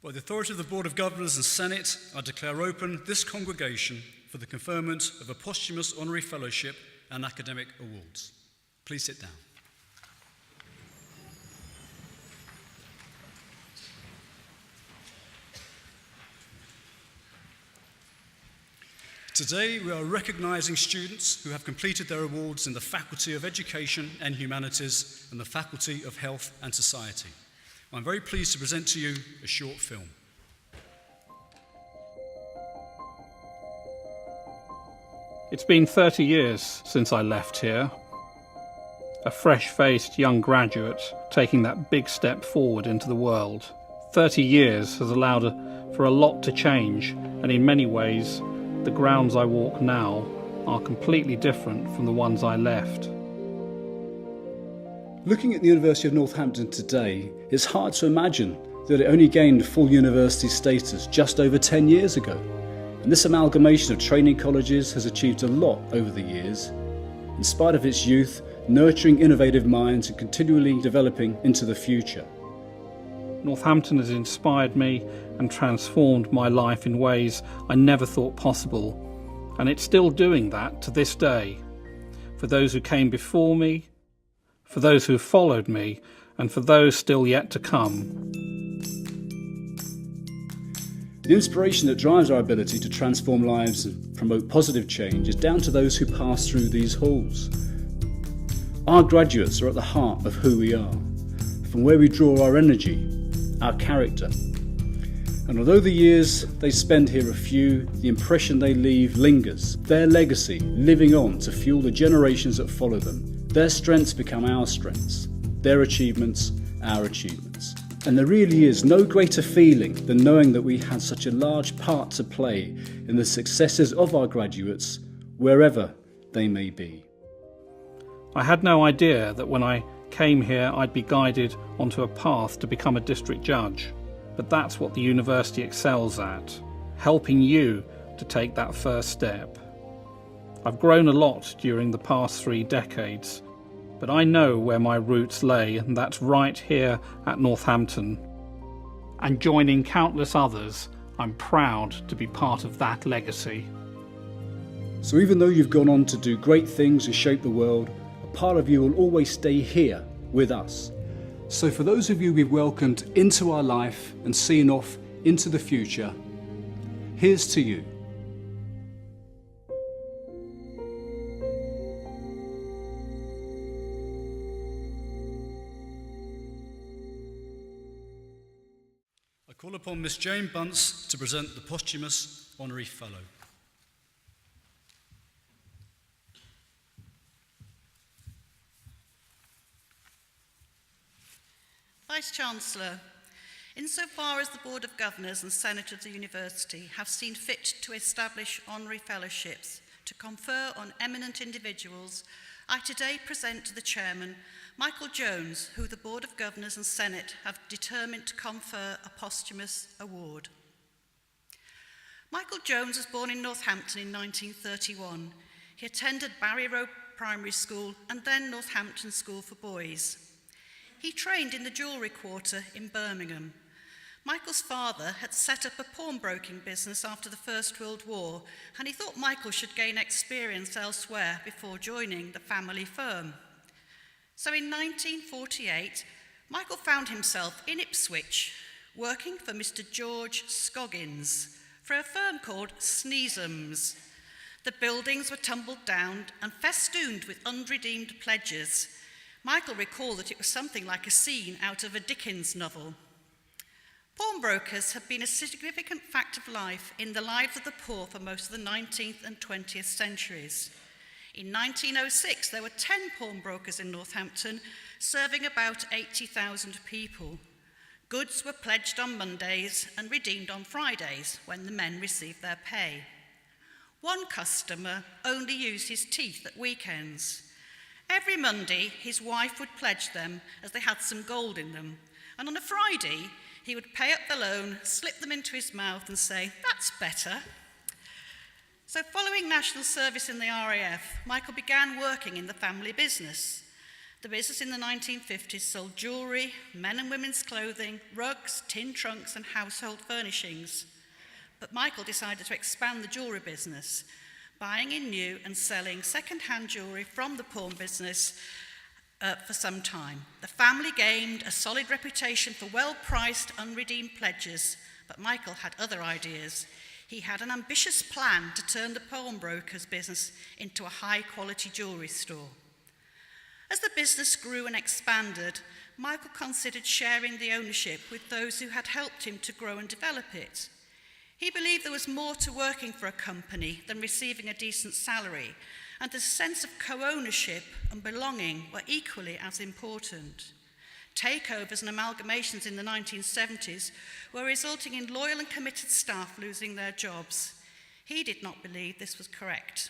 By the authority of the Board of Governors and Senate, I declare open this congregation for the conferment of a posthumous honorary fellowship and academic awards. Please sit down. Today, we are recognising students who have completed their awards in the Faculty of Education and Humanities and the Faculty of Health and Society. I'm very pleased to present to you a short film. It's been 30 years since I left here. A fresh-faced young graduate taking that big step forward into the world. 30 years has allowed for a lot to change, and in many ways, the grounds I walk now are completely different from the ones I left. Looking at the University of Northampton today, it's hard to imagine that it only gained full university status just over 10 years ago. And this amalgamation of training colleges has achieved a lot over the years, in spite of its youth, nurturing innovative minds and continually developing into the future. Northampton has inspired me and transformed my life in ways I never thought possible, and it's still doing that to this day. For those who came before me, for those who have followed me, and for those still yet to come. The inspiration that drives our ability to transform lives and promote positive change is down to those who pass through these halls. Our graduates are at the heart of who we are, from where we draw our energy, our character. And although the years they spend here are few, the impression they leave lingers, their legacy living on to fuel the generations that follow them. Their strengths become our strengths, their achievements, our achievements. And there really is no greater feeling than knowing that we had such a large part to play in the successes of our graduates, wherever they may be. I had no idea that when I came here I'd be guided onto a path to become a district judge. But that's what the university excels at, helping you to take that first step. I've grown a lot during the past 3 decades, but I know where my roots lay, and that's right here at Northampton. And joining countless others, I'm proud to be part of that legacy. So even though you've gone on to do great things and shape the world, a part of you will always stay here with us. So for those of you we've welcomed into our life and seen off into the future, here's to you. I call upon Miss Jane Bunce to present the posthumous honorary fellow. Vice-Chancellor, insofar as the Board of Governors and Senate of the University have seen fit to establish honorary fellowships to confer on eminent individuals, I today present to the Chairman, Michael Jones, who the Board of Governors and Senate have determined to confer a posthumous award. Michael Jones was born in Northampton in 1931. He attended Barry Road Primary School and then Northampton School for Boys. He trained in the jewellery quarter in Birmingham. Michael's father had set up a pawnbroking business after the First World War, and he thought Michael should gain experience elsewhere before joining the family firm. So in 1948, Michael found himself in Ipswich, working for Mr. George Scoggins for a firm called Sneesham's. The buildings were tumbled down and festooned with unredeemed pledges. Michael recalled that it was something like a scene out of a Dickens novel. Pawnbrokers have been a significant fact of life in the lives of the poor for most of the 19th and 20th centuries. In 1906, there were 10 pawnbrokers in Northampton, serving about 80,000 people. Goods were pledged on Mondays and redeemed on Fridays, when the men received their pay. One customer only used his teeth at weekends. Every Monday, his wife would pledge them as they had some gold in them. And on a Friday, he would pay up the loan, slip them into his mouth and say, "That's better." So following national service in the RAF, Michael began working in the family business. The business in the 1950s sold jewellery, men and women's clothing, rugs, tin trunks and household furnishings. But Michael decided to expand the jewellery business, buying in new and selling second-hand jewellery from the pawn business for some time. The family gained a solid reputation for well-priced, unredeemed pledges, but Michael had other ideas. He had an ambitious plan to turn the pawnbroker's business into a high-quality jewellery store. As the business grew and expanded, Michael considered sharing the ownership with those who had helped him to grow and develop it. He believed there was more to working for a company than receiving a decent salary, and a sense of co-ownership and belonging were equally as important. Takeovers and amalgamations in the 1970s were resulting in loyal and committed staff losing their jobs. He did not believe this was correct.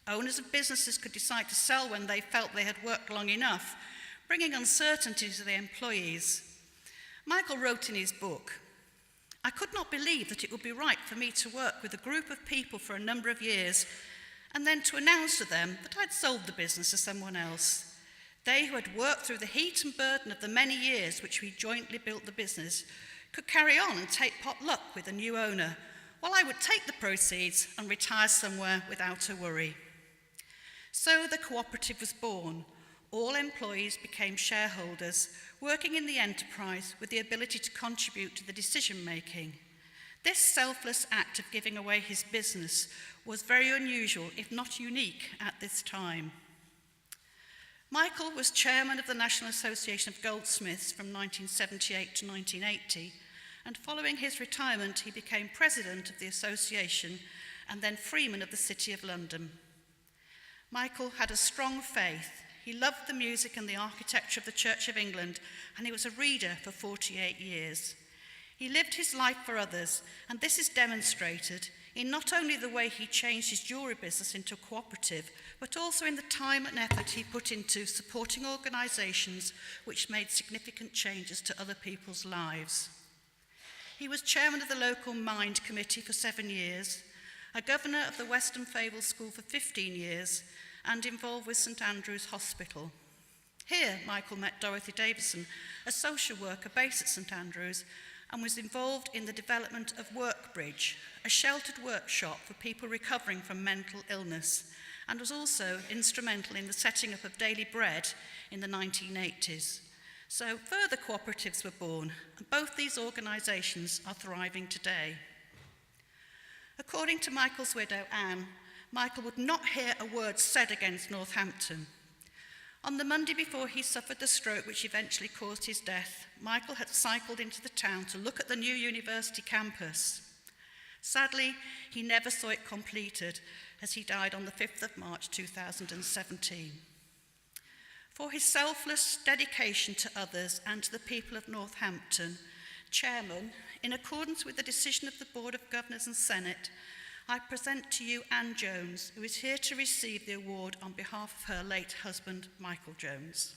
Owners of businesses could decide to sell when they felt they had worked long enough, bringing uncertainty to the employees. Michael wrote in his book, "I could not believe that it would be right for me to work with a group of people for a number of years and then to announce to them that I'd sold the business to someone else. They who had worked through the heat and burden of the many years which we jointly built the business could carry on and take pot luck with a new owner, while I would take the proceeds and retire somewhere without a worry." So the cooperative was born. All employees became shareholders, working in the enterprise with the ability to contribute to the decision-making. This selfless act of giving away his business was very unusual, if not unique, at this time. Michael was chairman of the National Association of Goldsmiths from 1978 to 1980, and following his retirement, he became president of the association and then freeman of the City of London. Michael had a strong faith. He loved the music and the architecture of the Church of England, and he was a reader for 48 years. He lived his life for others, and this is demonstrated in not only the way he changed his jewellery business into a cooperative, but also in the time and effort he put into supporting organisations which made significant changes to other people's lives. He was chairman of the local Mind Committee for 7 years, a governor of the Western Fable School for 15 years, and involved with St Andrew's Hospital. Here, Michael met Dorothy Davison, a social worker based at St Andrew's, and was involved in the development of Workbridge, a sheltered workshop for people recovering from mental illness, and was also instrumental in the setting up of Daily Bread in the 1980s. So further cooperatives were born, and both these organisations are thriving today. According to Michael's widow, Anne, Michael would not hear a word said against Northampton. On the Monday before he suffered the stroke which eventually caused his death, Michael had cycled into the town to look at the new university campus. Sadly, he never saw it completed, as he died on the 5th of March 2017. For his selfless dedication to others and to the people of Northampton, Chairman, in accordance with the decision of the Board of Governors and Senate, I present to you Anne Jones, who is here to receive the award on behalf of her late husband, Michael Jones.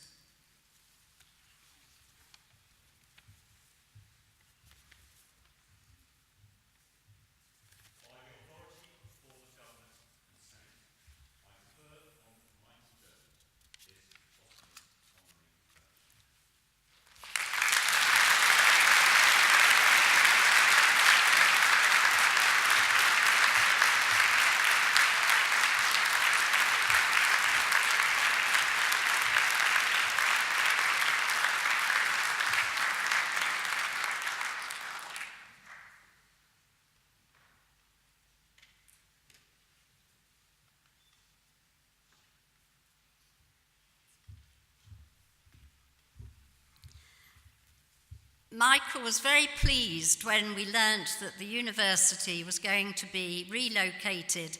Michael was very pleased when we learnt that the university was going to be relocated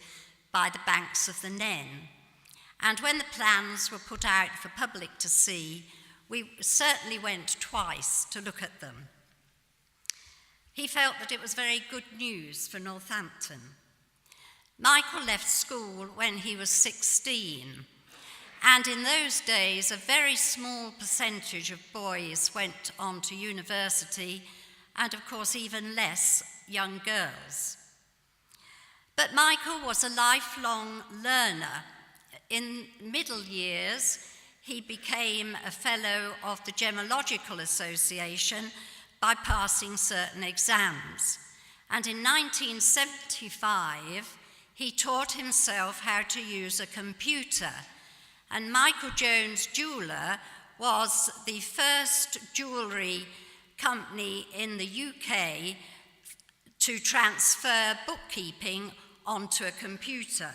by the banks of the Nen. And when the plans were put out for public to see, we certainly went twice to look at them. He felt that it was very good news for Northampton. Michael left school when he was 16, and in those days a very small percentage of boys went on to university, and of course even less young girls. But Michael was a lifelong learner. In middle years, he became a fellow of the Gemological Association by passing certain exams. And in 1975, he taught himself how to use a computer. And Michael Jones Jeweller was the first jewellery company in the UK to transfer bookkeeping onto a computer.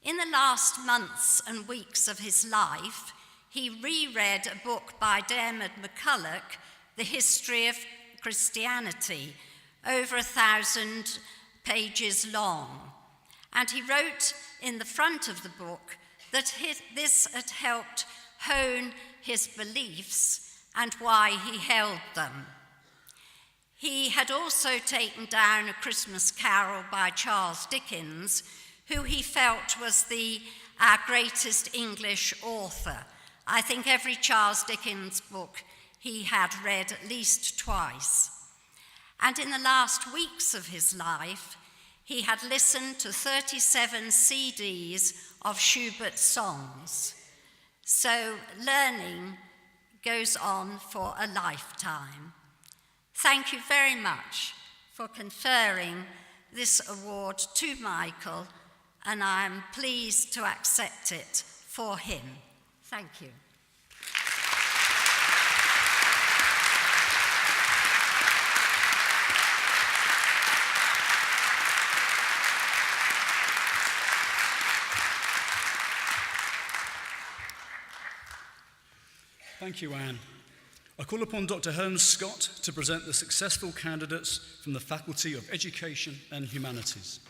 In the last months and weeks of his life, he reread a book by Dermot McCulloch, The History of Christianity, over 1,000 pages long. And he wrote in the front of the book that this had helped hone his beliefs and why he held them. He had also taken down A Christmas Carol by Charles Dickens, who he felt was our greatest English author. I think every Charles Dickens book he had read at least twice. And in the last weeks of his life, he had listened to 37 CDs of Schubert's songs. So learning goes on for a lifetime. Thank you very much for conferring this award to Michael, and I am pleased to accept it for him. Thank you. Thank you, Anne. I call upon Dr. Holmes Scott to present the successful candidates from the Faculty of Education and Humanities.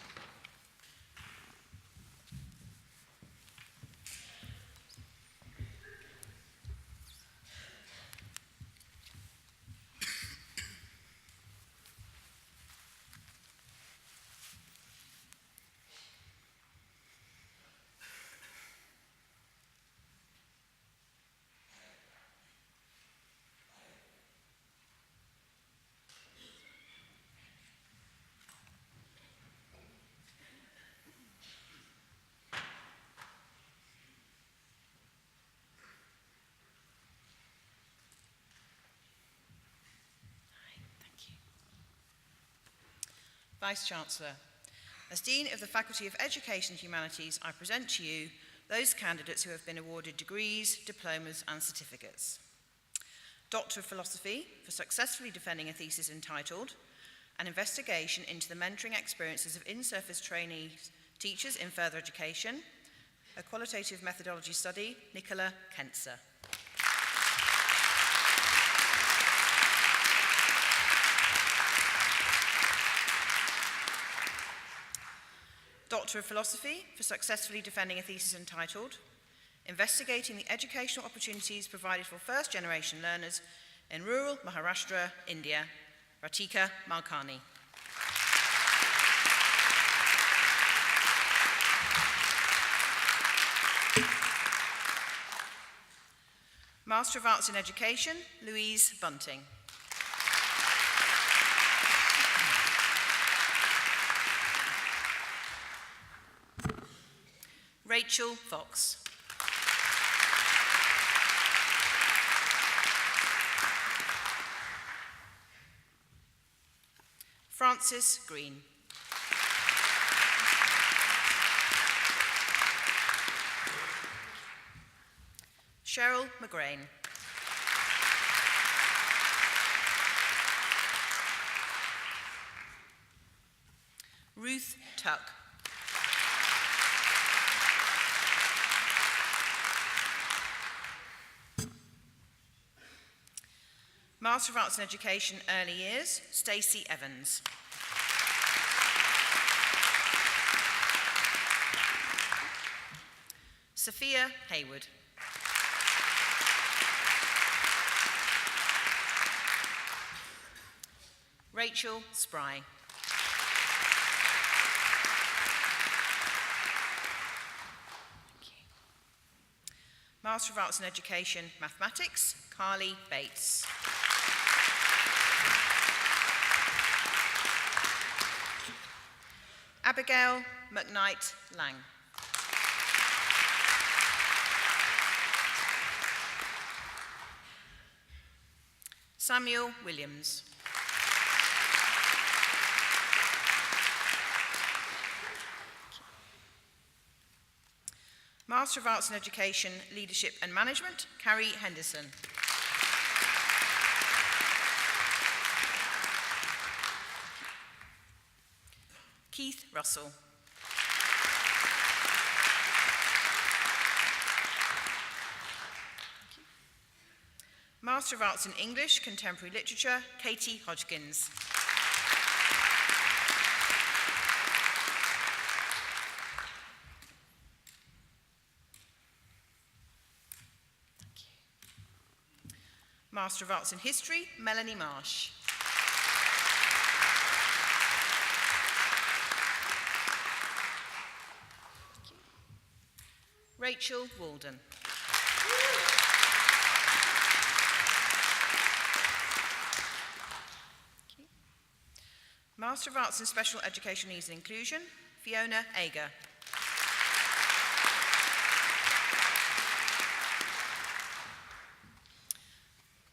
Vice-Chancellor, as Dean of the Faculty of Education and Humanities, I present to you those candidates who have been awarded degrees, diplomas and certificates. Doctor of Philosophy for successfully defending a thesis entitled An Investigation into the Mentoring Experiences of In-Service Trainees, Teachers in Further Education, a Qualitative Methodology Study, Nicola Kentzer. Doctor of Philosophy for successfully defending a thesis entitled Investigating the Educational Opportunities Provided for First-Generation Learners in Rural Maharashtra, India, Ratika Malkani. Master of Arts in Education, Louise Bunting. Rachel Fox. Francis Green. Cheryl McGrain. Ruth Tuck. Master of Arts in Education, Early Years, Stacey Evans. Sophia Hayward. Rachel Spry. Master of Arts in Education, Mathematics, Carly Bates. Abigail McKnight Lang. Samuel Williams. Master of Arts in Education, Leadership and Management, Carrie Henderson. Keith Russell. Master of Arts in English, Contemporary Literature, Katie Hodgkins. Master of Arts in History, Melanie Marsh. Rachel Walden. Master of Arts in Special Education Needs and Inclusion, Fiona Ager.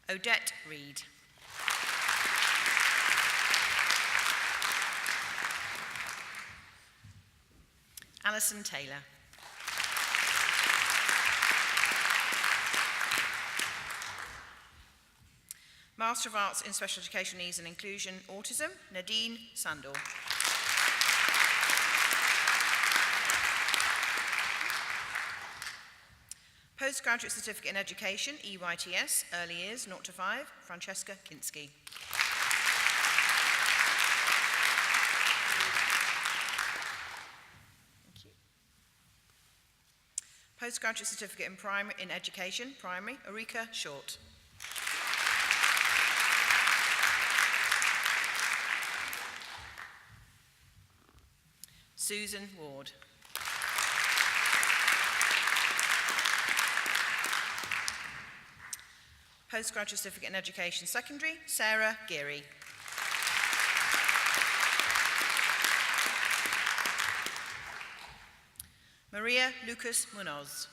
Odette Reed. Alison Taylor. Master of Arts in Special Education Needs and Inclusion, Autism, Nadine Sandor. Postgraduate Certificate in Education, EYTS, Early Years, 0 to 5, Francesca Kinski. Thank you. Postgraduate Certificate in Education, Primary, Ulrika Short. Susan Ward. Postgraduate Certificate in Education Secondary, Sarah Geary. Maria Lucas Munoz.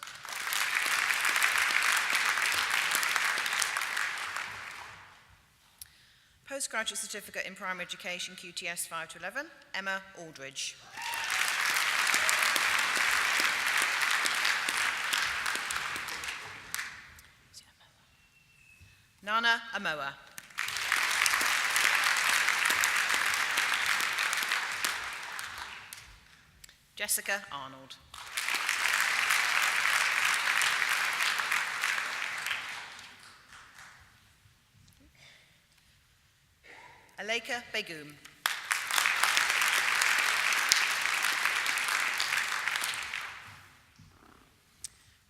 Postgraduate Certificate in Primary Education, QTS 5 to 11, Emma Aldridge. Nana Amoa. Jessica Arnold. Aleka Begum.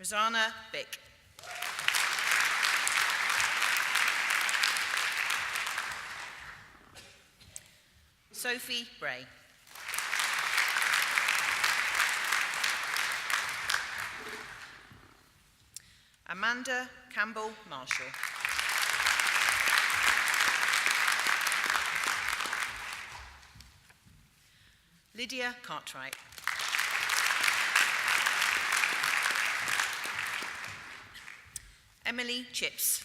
Rosanna Bick. Sophie Bray. Amanda Campbell Marshall. Lydia Cartwright. Emily Chips.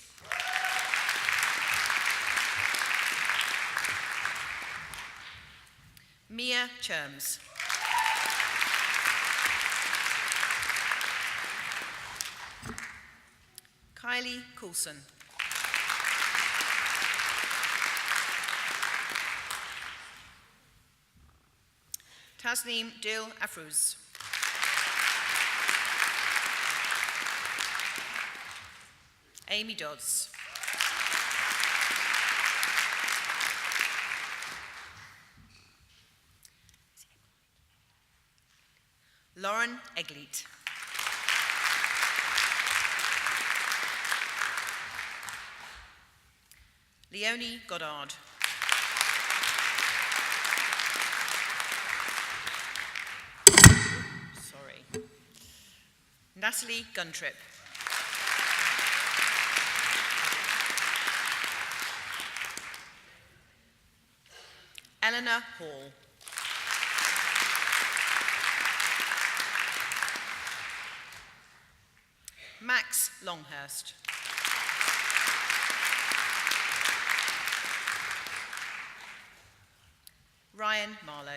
Mia Cherms. Kylie Coulson. Tasneem Dil Afruz. Amy Dodds. Lauren Egleet. Leonie Goddard. Sorry. Natalie Guntrip. Eleanor Hall. Max Longhurst. Ryan Marlowe.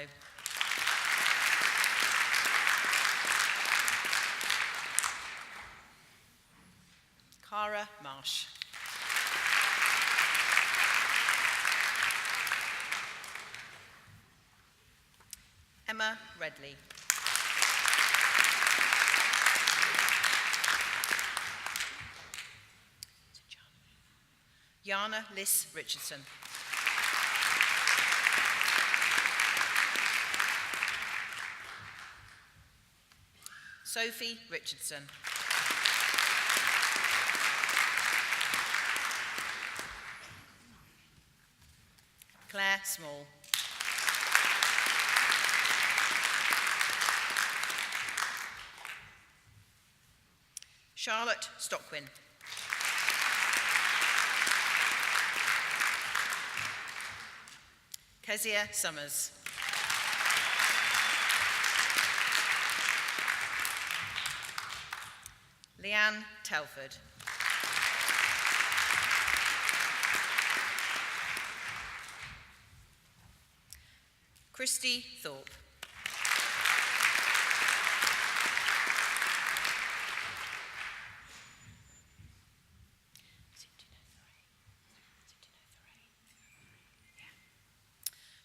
Cara Marsh. Emma Redley. Jana Liss Richardson. Sophie Richardson. Claire Small. Charlotte Stockwin. Kezia Summers. Leanne Telford. Christy Thorpe.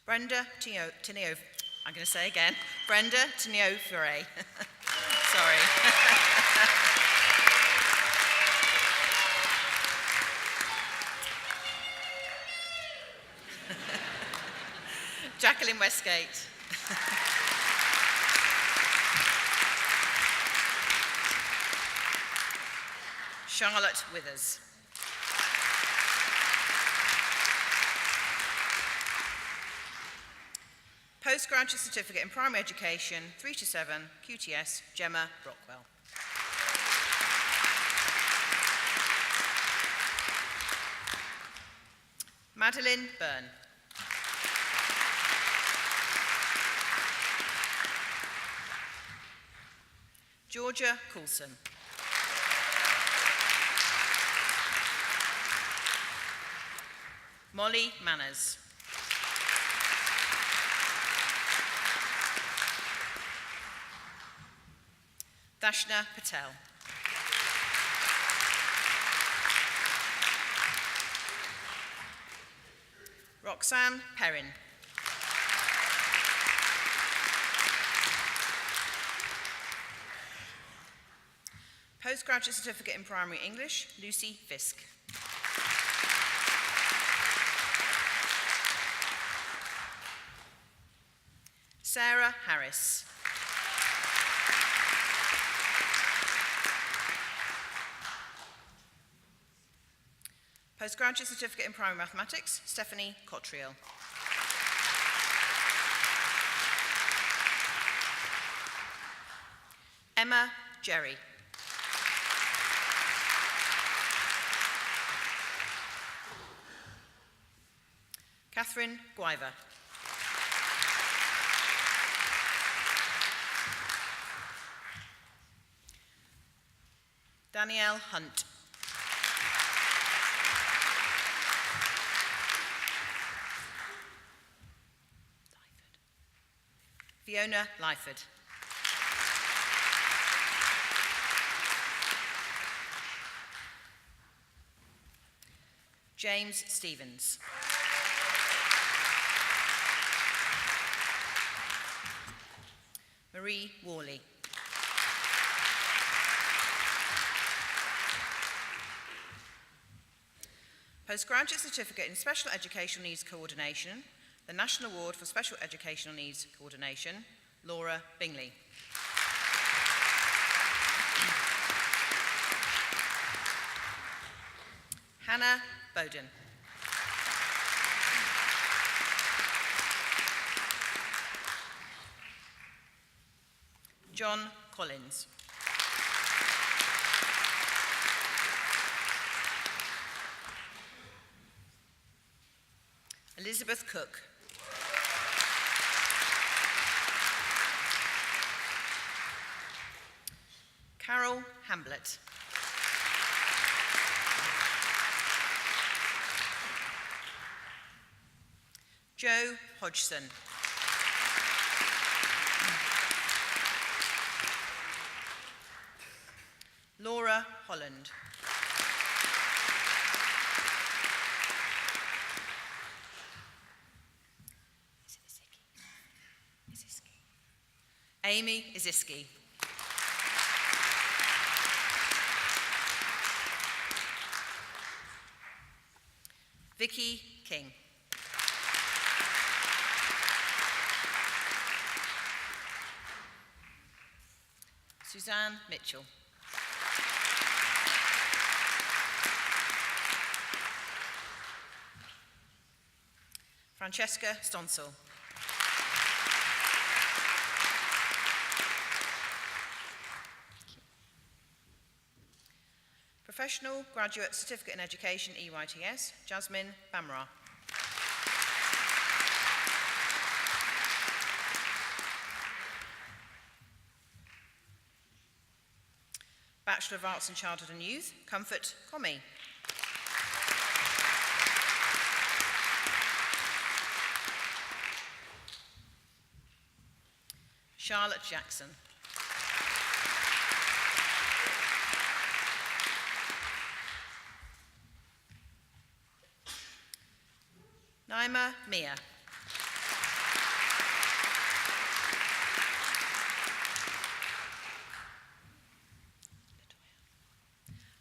Brenda Tenio, I'm going to say again, Brenda Tenio-Ferre. Sorry. Jacqueline Westgate. Charlotte Withers. Postgraduate Certificate in Primary Education, 3 to 7, QTS, Gemma Brockwell. Madeline Byrne. Georgia Coulson. Molly Manners. Dashna Patel. Roxanne Perrin. Postgraduate Certificate in Primary English, Lucy Fisk. Sarah Harris. Postgraduate Certificate in Primary Mathematics, Stephanie Cottriell. Emma Jerry. Catherine Guiver. Danielle Hunt. Fiona Lyford. James Stevens. Marie Worley. Postgraduate Certificate in Special Educational Needs Coordination, the National Award for Special Educational Needs Coordination, Laura Bingley. Hannah Bowden. John Collins. Elizabeth Cook. Carol Hamblett. Joe Hodgson. Laura Holland. Amy Iziski. Vicky King. Suzanne Mitchell. Francesca Stonsel. Professional Graduate Certificate in Education, EYTS, Jasmine Bamra. Bachelor of Arts in Childhood and Youth, Comfort Comey. Charlotte Jackson. Naima Mia.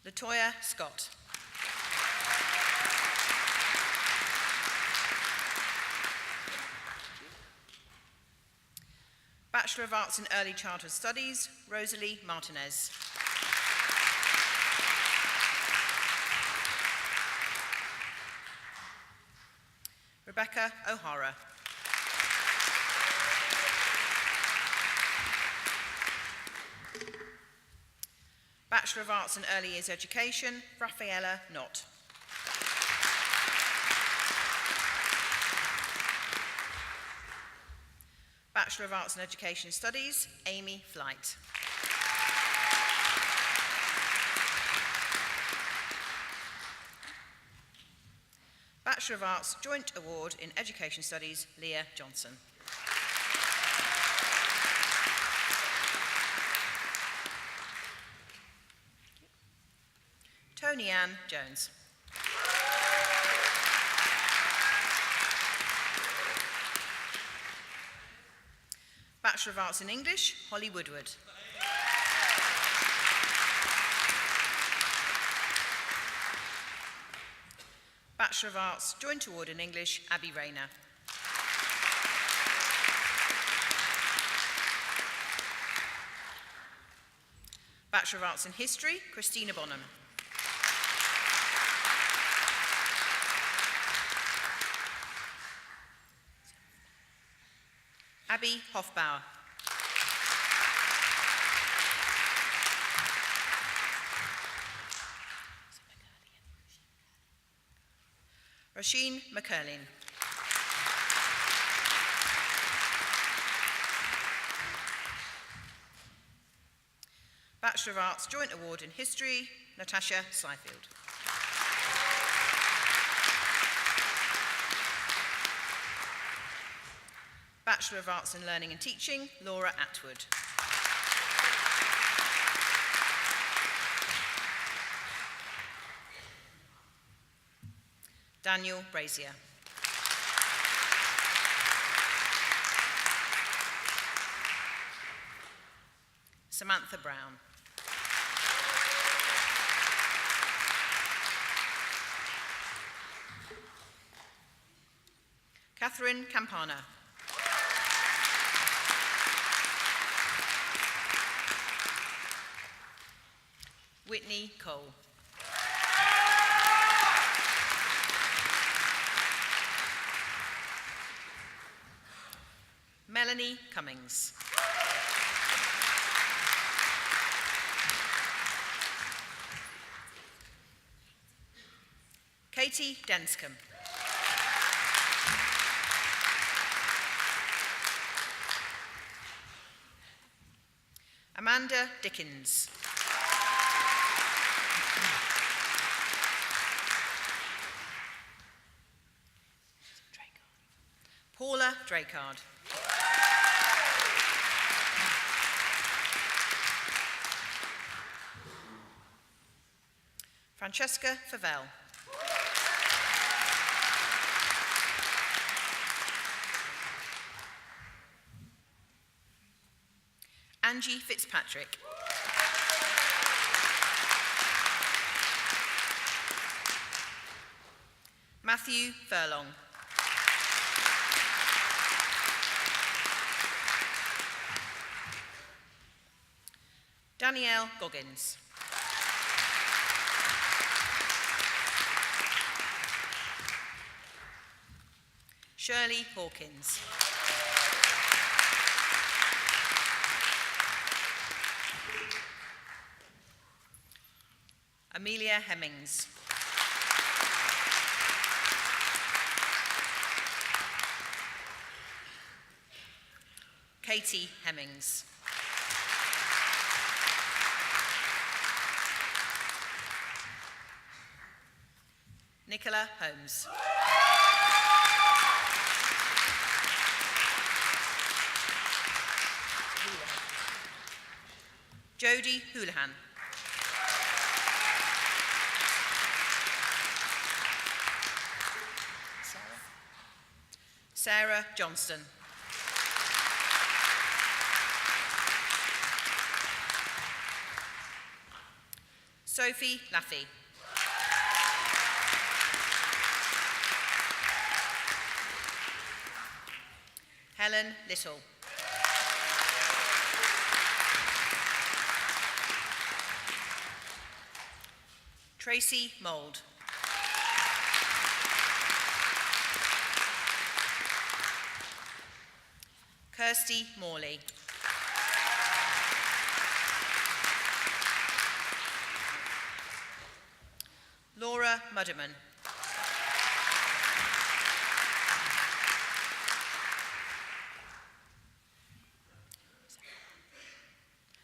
Latoya Scott. Bachelor of Arts in Early Childhood Studies, Rosalie Martinez. Rebecca O'Hara. Bachelor of Arts in Early Years Education, Rafaela Knott. Bachelor of Arts in Education Studies, Amy Flight. Bachelor of Arts Joint Award in Education Studies, Leah Johnson. Tony Ann Jones. Bachelor of Arts in English, Holly Woodward. Bachelor of Arts Joint Award in English, Abby Rayner. Bachelor of Arts in History, Christina Bonham. Abby Hofbauer. Roisin McCurlin. Bachelor of Arts Joint Award in History, Natasha Seifield. Bachelor of Arts in Learning and Teaching, Laura Atwood. Daniel Brazier. Samantha Brown. Catherine Campana. Whitney Cole. Melanie Cummings. Katie Denscombe. Amanda Dickens. Paula Draycard. Francesca Favell. Angie Fitzpatrick. Matthew Furlong. Danielle Goggins. Shirley Hawkins. Amelia Hemmings. Katie Hemmings. Nicola Holmes. Jodie Houlihan. Sarah Johnston. Sophie Laffey. Helen Little. Tracy Mould. Kirsty Morley. Laura Mudderman.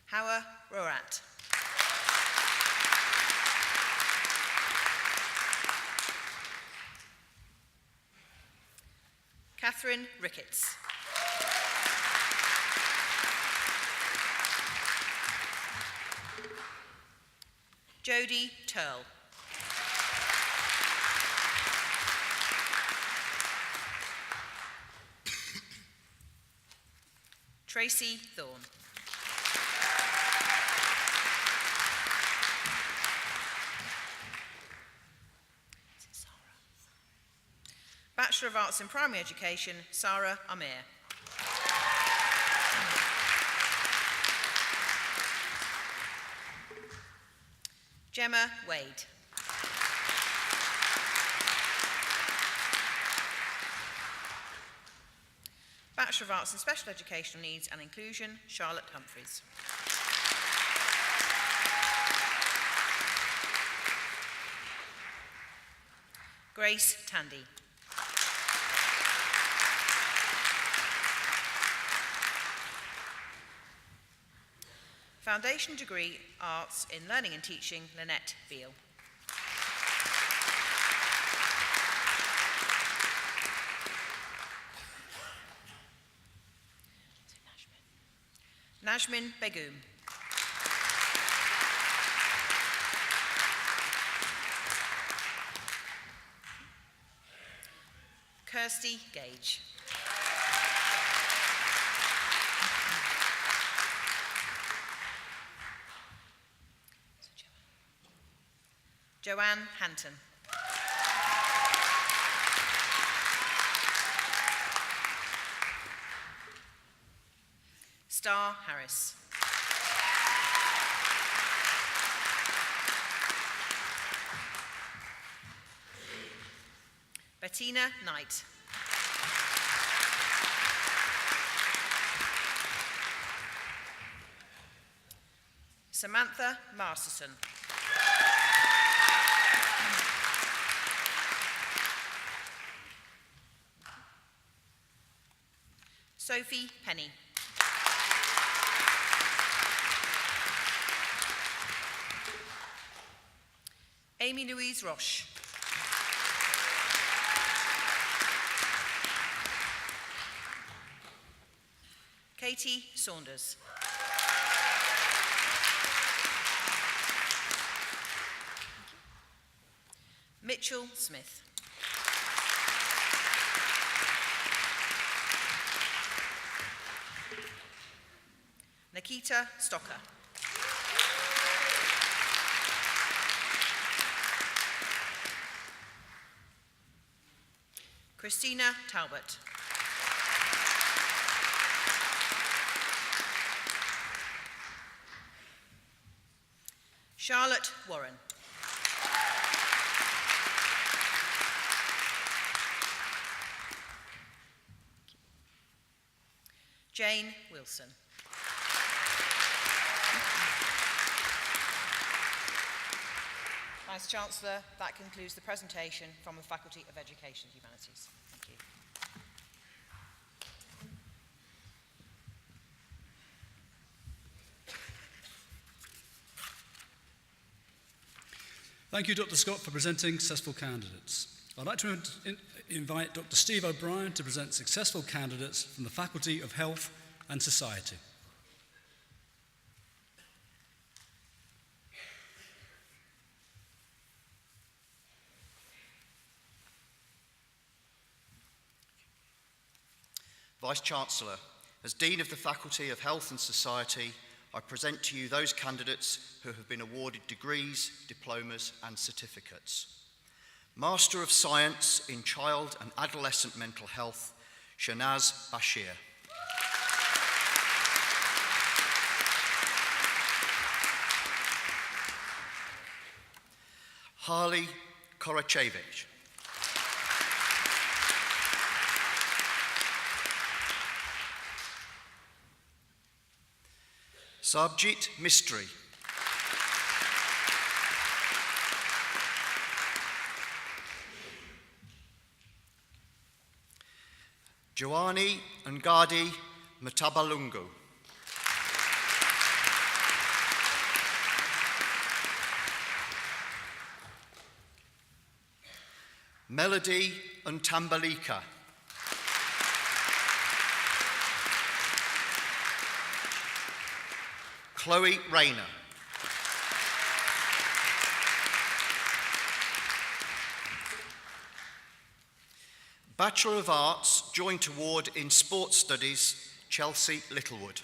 Hawa Rorat. Catherine Ricketts. Jodie Turl. Tracy Thorne. Bachelor of Arts in Primary Education, Sarah Amir. Gemma Wade. Bachelor of Arts in Special Educational Needs and Inclusion, Charlotte Humphreys. Grace Tandy. Foundation Degree, Arts in Learning and Teaching, Lynette Beale. Najmin Begum. Kirsty Gage. Joanne Hanton. Star Harris. Bettina Knight. Samantha Masterson. Sophie Penny. Amy Louise Roche. Katie Saunders. Mitchell Smith. Nikita Stocker. Christina Talbot. Charlotte Warren. Jane Wilson. Vice-Chancellor, that concludes the presentation from the Faculty of Education and Humanities. Thank you. Thank you, Dr. Scott, for presenting successful candidates. I'd like to invite Dr. Steve O'Brien to present successful candidates from the Faculty of Health and Society. Vice-Chancellor, as Dean of the Faculty of Health and Society, I present to you those candidates who have been awarded degrees, diplomas and certificates. Master of Science in Child and Adolescent Mental Health, Shanaz Bashir. Harley Korachevich. Sabjit Mistry. Joani Ngadi Matabalungu. Melody Untambalika. Chloe Rayner. Bachelor of Arts, Joint Award in Sports Studies, Chelsea Littlewood.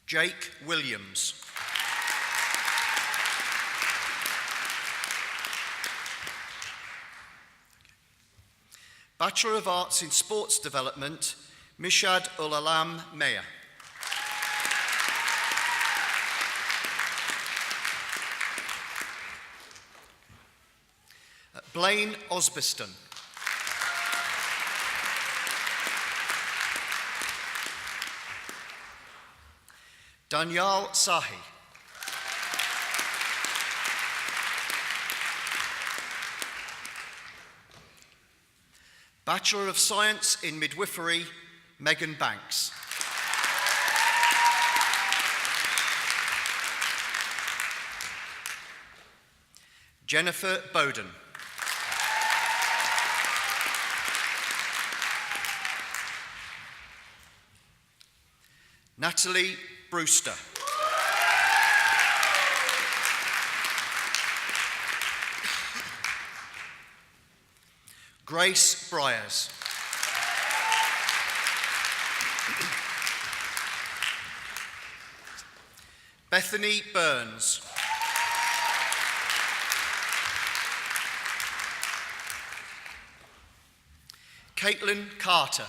Jake Williams. Bachelor of Arts in Sports Development, Mishad Ulalam Meyer. Blaine Osbiston. Danyal Sahi. Bachelor of Science in Midwifery, Megan Banks. Jennifer Bowden. Natalie Brewster. Grace Bryers. Bethany Burns. Caitlin Carter.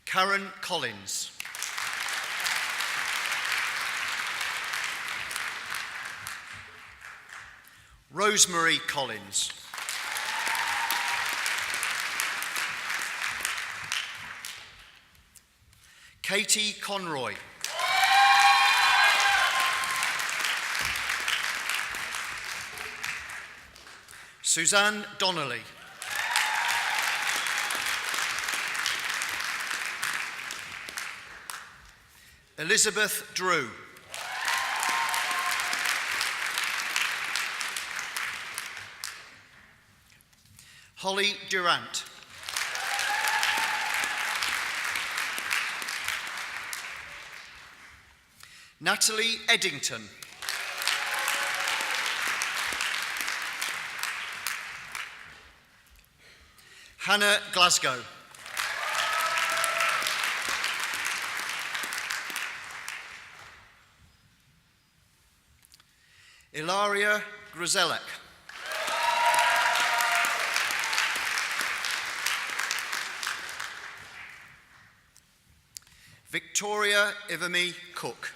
Karen Collins. Rosemary Collins. Katie Conroy. Suzanne Donnelly. Elizabeth Drew. Holly Durant. Natalie Eddington. Hannah Glasgow. Ilaria Gruzelek. Victoria Ivamy Cook.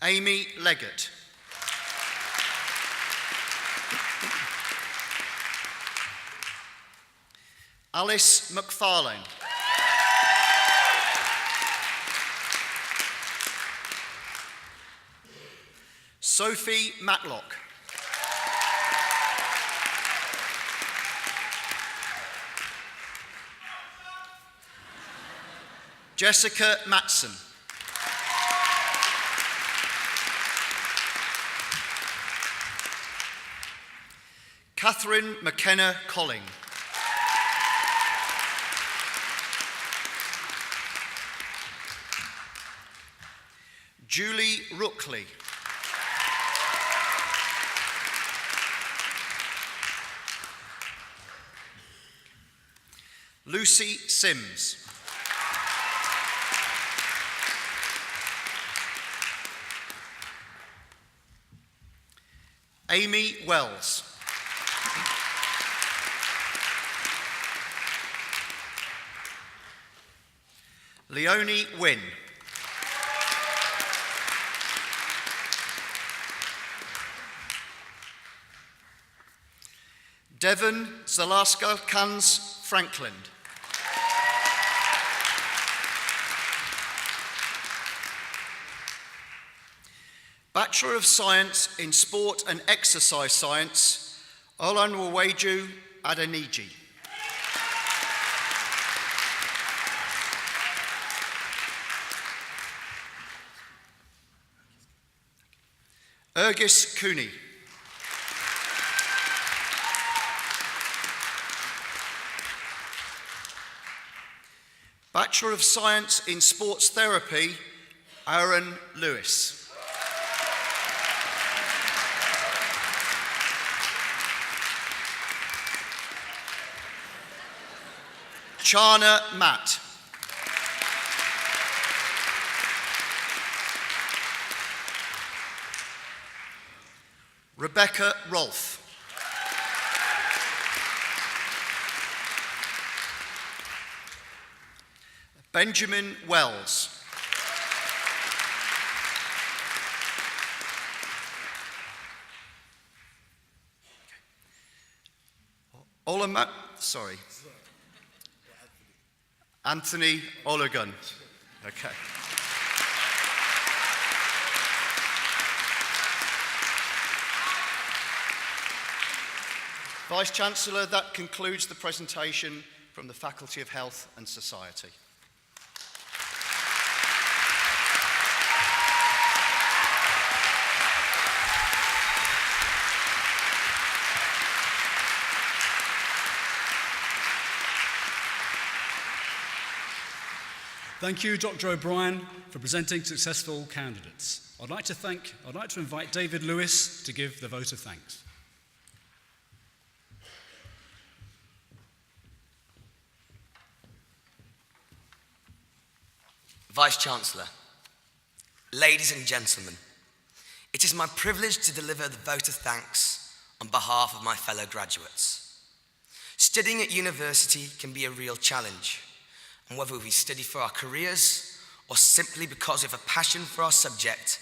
Amy Leggett. Alice McFarlane. Sophie Matlock. Jessica Matson. Catherine McKenna Colling. Julie Rookley. Lucy Sims. Amy Wells. Leonie Wynn. Devon Zalaska-Kans Franklin. Bachelor of Science in Sport and Exercise Science, Olanwaweju Adeniji. Urgis Cooney. Bachelor of Science in Sports Therapy, Aaron Lewis. Chana Matt. Rebecca Rolfe. Benjamin Wells. Anthony Olegun. Okay. Vice-Chancellor, that concludes the presentation from the Faculty of Health and Society. Thank you, Dr. O'Brien, for presenting successful candidates. I'd like to invite David Lewis to give the vote of thanks. Vice-Chancellor, ladies and gentlemen, it is my privilege to deliver the vote of thanks on behalf of my fellow graduates. Studying at university can be a real challenge, and whether we study for our careers or simply because of a passion for our subject,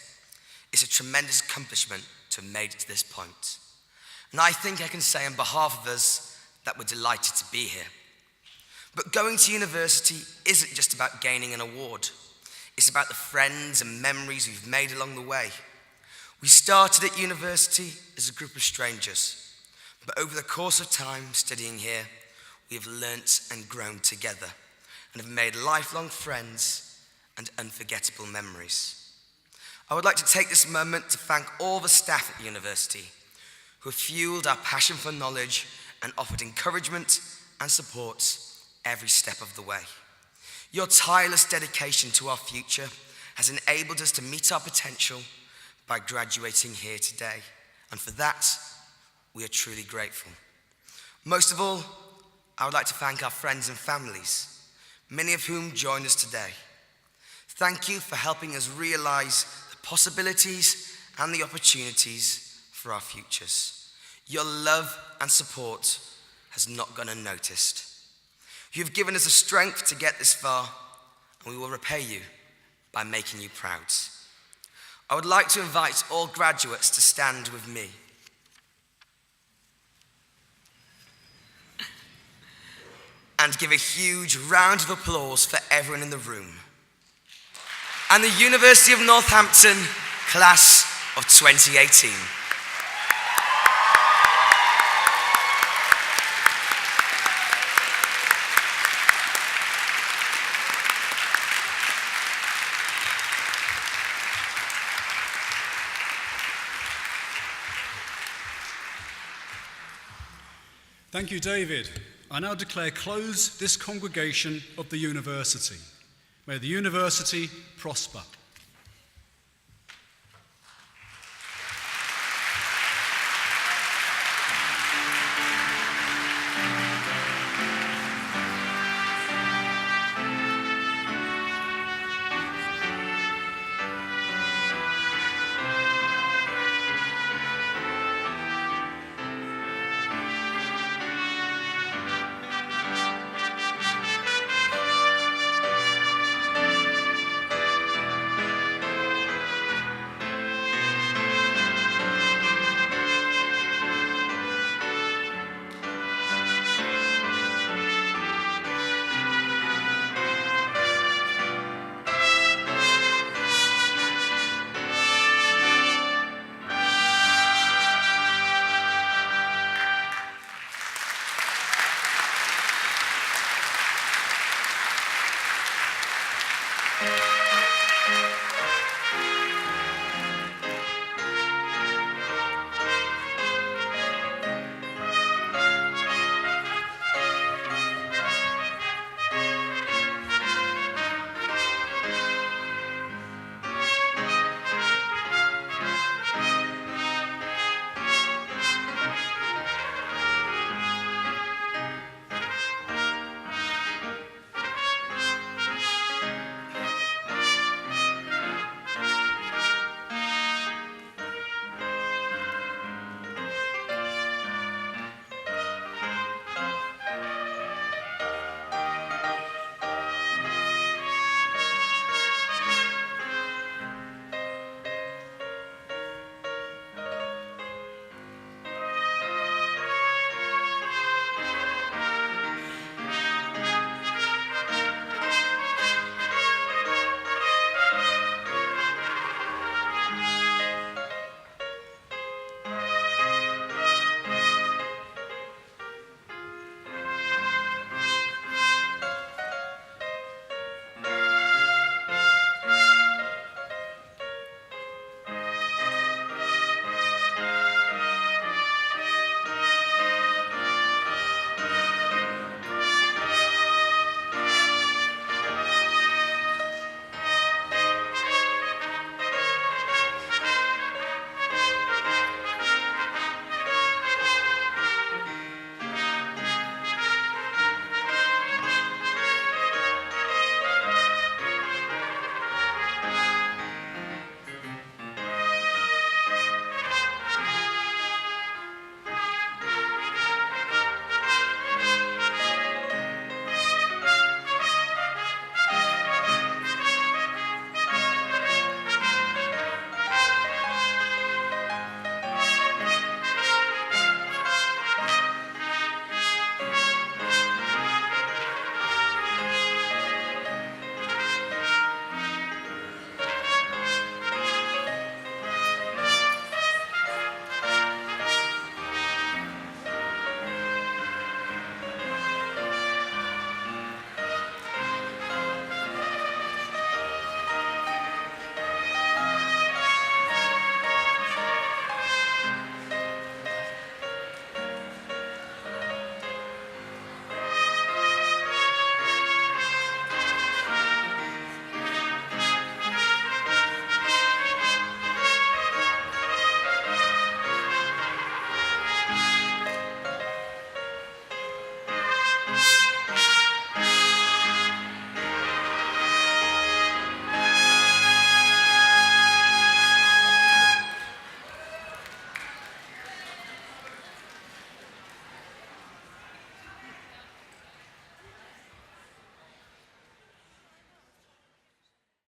it's a tremendous accomplishment to have made it to this point. And I think I can say on behalf of us that we're delighted to be here. But going to university isn't just about gaining an award. It's about the friends and memories we've made along the way. We started at university as a group of strangers, but over the course of time studying here, we have learnt and grown together and have made lifelong friends and unforgettable memories. I would like to take this moment to thank all the staff at the university who have fueled our passion for knowledge and offered encouragement and support every step of the way. Your tireless dedication to our future has enabled us to meet our potential by graduating here today, and for that, we are truly grateful. Most of all, I would like to thank our friends and families, many of whom join us today. Thank you for helping us realize the possibilities and the opportunities for our futures. Your love and support has not gone unnoticed. You have given us the strength to get this far, and we will repay you by making you proud. I would like to invite all graduates to stand with me. And give a huge round of applause for everyone in the room. And the University of Northampton class of 2018. Thank you, David. I now declare closed this congregation of the university. May the university prosper.